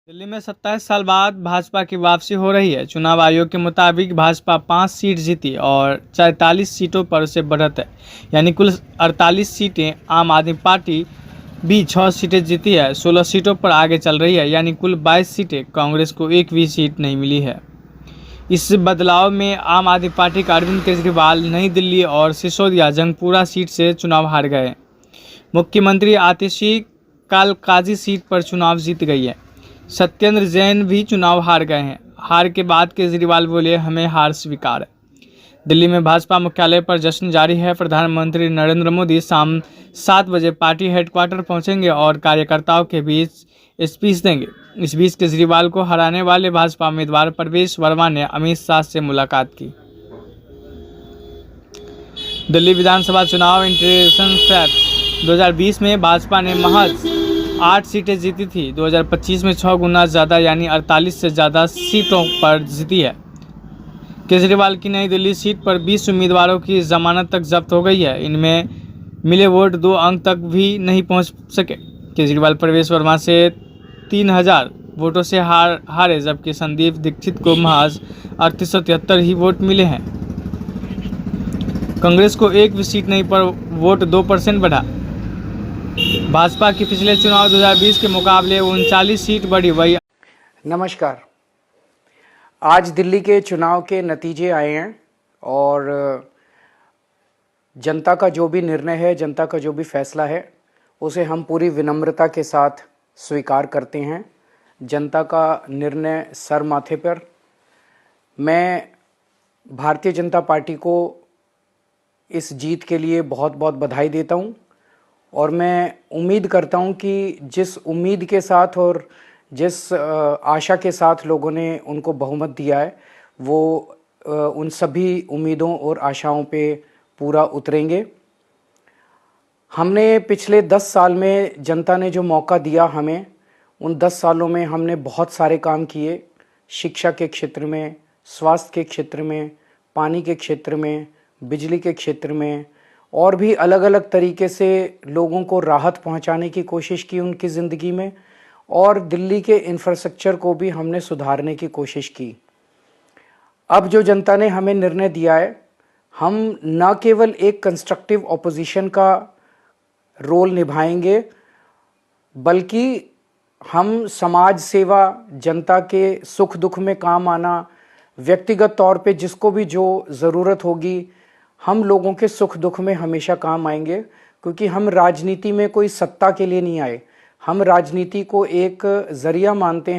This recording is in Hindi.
दिल्ली में 27 साल बाद भाजपा की वापसी हो रही है। चुनाव आयोग के मुताबिक भाजपा 5 सीट जीती और 44 सीटों पर उसे बढ़त है, यानी कुल 48 सीटें। आम आदमी पार्टी भी 6 सीटें जीती है, 16 सीटों पर आगे चल रही है, यानी कुल 22 सीटें। कांग्रेस को एक भी सीट नहीं मिली है। इस बदलाव में आम आदमी पार्टी का अरविंद केजरीवाल नई दिल्ली और सिसोदिया जंगपुरा सीट से चुनाव हार गए। मुख्यमंत्री आतिशी कालकाजी सीट पर चुनाव जीत गई है। सत्येंद्र जैन भी चुनाव हार गए हैं। हार के बाद केजरीवाल बोले, हमें हार स्वीकार है। दिल्ली में भाजपा मुख्यालय पर जश्न जारी है। प्रधानमंत्री नरेंद्र मोदी शाम 7 बजे पार्टी हेडक्वार्टर पहुंचेंगे और कार्यकर्ताओं के बीच स्पीच देंगे। इस बीच केजरीवाल को हराने वाले भाजपा उम्मीदवार प्रवेश वर्मा ने अमित शाह से मुलाकात की। दिल्ली विधानसभा चुनाव इंटरेक्शन फैक्ट 2020 में भाजपा ने महज 8 सीटें जीती थी। 2025 में 6 गुना ज़्यादा, यानी 48 से ज़्यादा सीटों पर जीती है। केजरीवाल की नई दिल्ली सीट पर 20 उम्मीदवारों की जमानत तक जब्त हो गई है। इनमें मिले वोट 2 अंक तक भी नहीं पहुंच सके। केजरीवाल प्रवेश वर्मा से 3000 वोटों से हारे, जबकि संदीप दीक्षित को महज 3873 ही वोट मिले हैं। कांग्रेस को एक भी सीट नहीं पर वोट 2% बढ़ा। भाजपा की पिछले चुनाव 2020 के मुकाबले 39 सीट बढ़ी। वही नमस्कार। आज दिल्ली के चुनाव के नतीजे आए हैं और जनता का जो भी निर्णय है, जनता का जो भी फैसला है, उसे हम पूरी विनम्रता के साथ स्वीकार करते हैं। जनता का निर्णय सर माथे पर। मैं भारतीय जनता पार्टी को इस जीत के लिए बहुत बहुत बधाई देता हूं और मैं उम्मीद करता हूं कि जिस उम्मीद के साथ और जिस आशा के साथ लोगों ने उनको बहुमत दिया है, वो उन सभी उम्मीदों और आशाओं पे पूरा उतरेंगे। हमने पिछले 10 साल में जनता ने जो मौका दिया हमें, उन 10 सालों में हमने बहुत सारे काम किए। शिक्षा के क्षेत्र में, स्वास्थ्य के क्षेत्र में, पानी के क्षेत्र में, बिजली के क्षेत्र में और भी अलग अलग तरीके से लोगों को राहत पहुंचाने की कोशिश की उनकी ज़िंदगी में, और दिल्ली के इंफ्रास्ट्रक्चर को भी हमने सुधारने की कोशिश की। अब जो जनता ने हमें निर्णय दिया है, हम न केवल एक कंस्ट्रक्टिव ऑपोजिशन का रोल निभाएंगे, बल्कि हम समाज सेवा, जनता के सुख दुख में काम आना, व्यक्तिगत तौर पे जिसको भी जो ज़रूरत होगी, हम लोगों के सुख दुख में हमेशा काम आएंगे। क्योंकि हम राजनीति में कोई सत्ता के लिए नहीं आए, हम राजनीति को एक ज़रिया मानते हैं।